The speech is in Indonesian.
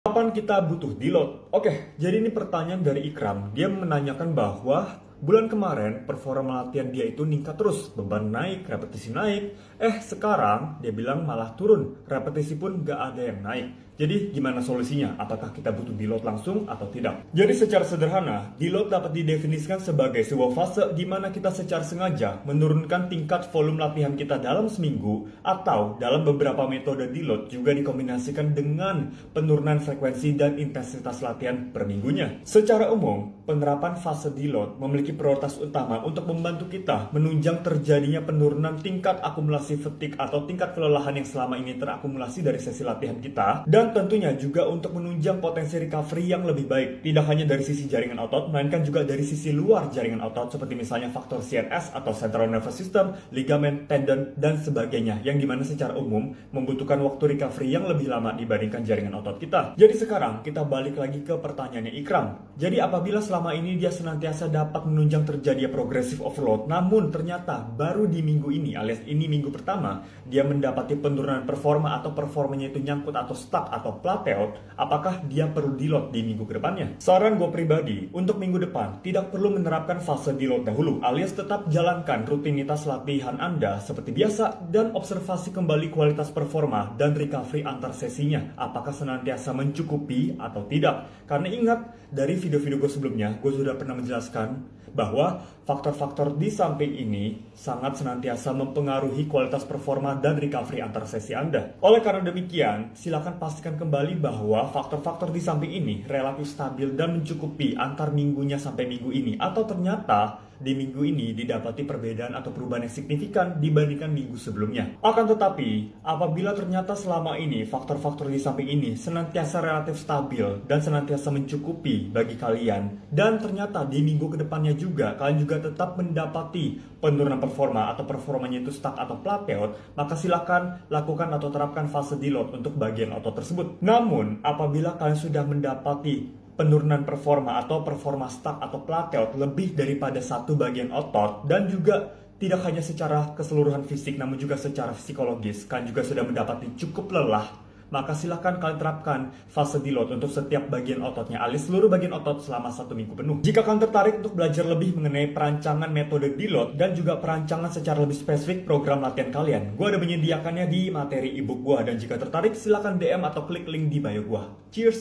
Kapan kita butuh deload? Oke, jadi ini pertanyaan dari Ikram. Dia menanyakan bahwa bulan kemarin performa latihan dia itu meningkat terus. Beban naik, repetisi naik. Sekarang dia bilang malah turun. Repetisi pun nggak ada yang naik. Jadi gimana solusinya? Apakah kita butuh deload langsung atau tidak? Jadi secara sederhana, deload dapat didefinisikan sebagai sebuah fase di mana kita secara sengaja menurunkan tingkat volume latihan kita dalam seminggu atau dalam beberapa metode deload juga dikombinasikan dengan penurunan frekuensi dan intensitas latihan per minggunya. Secara umum, penerapan fase deload memiliki prioritas utama untuk membantu kita menunjang terjadinya penurunan tingkat akumulasi fatigue atau tingkat kelelahan yang selama ini terakumulasi dari sesi latihan kita, dan tentunya juga untuk menunjang potensi recovery yang lebih baik, tidak hanya dari sisi jaringan otot, melainkan juga dari sisi luar jaringan otot seperti misalnya faktor CNS atau Central Nervous System, ligamen, tendon, dan sebagainya, yang dimana secara umum membutuhkan waktu recovery yang lebih lama dibandingkan jaringan otot kita. Jadi sekarang kita balik lagi ke pertanyaannya Ikram. Jadi apabila selama ini dia senantiasa dapat menunjang terjadinya progressive overload, namun ternyata baru di minggu ini alias ini minggu pertama dia mendapati penurunan performa atau performanya itu nyangkut atau stuck atau plateau, apakah dia perlu deload di minggu kedepannya? Saran gue pribadi, untuk minggu depan tidak perlu menerapkan fase deload dahulu, alias tetap jalankan rutinitas latihan Anda seperti biasa dan observasi kembali kualitas performa dan recovery antar sesinya, apakah senantiasa mencukupi atau tidak. Karena ingat, dari video-video gue sebelumnya, gue sudah pernah menjelaskan bahwa faktor-faktor di samping ini sangat senantiasa mempengaruhi kualitas performa dan recovery antar sesi Anda. Oleh karena demikian, silakan pastikan kembali bahwa faktor-faktor di samping ini relatif stabil dan mencukupi antar minggunya sampai minggu ini, atau ternyata di minggu ini didapati perbedaan atau perubahan yang signifikan dibandingkan minggu sebelumnya. Akan tetapi, apabila ternyata selama ini faktor-faktor di samping ini senantiasa relatif stabil dan senantiasa mencukupi bagi kalian, dan ternyata di minggu kedepannya juga kalian juga tetap mendapati penurunan performa atau performanya itu stuck atau plateau, maka silakan lakukan atau terapkan fase deload untuk bagian otot tersebut. Namun, apabila kalian sudah mendapati penurunan performa atau performa stuck atau plateau lebih daripada satu bagian otot, dan juga tidak hanya secara keseluruhan fisik namun juga secara psikologis, kalian juga sudah mendapati cukup lelah, maka silakan kalian terapkan fase deload untuk setiap bagian ototnya alias seluruh bagian otot selama 1 minggu penuh. Jika kalian tertarik untuk belajar lebih mengenai perancangan metode deload dan juga perancangan secara lebih spesifik program latihan kalian, gue ada menyediakannya di materi ebook gue, dan jika tertarik silakan DM atau klik link di bio gue. Cheers!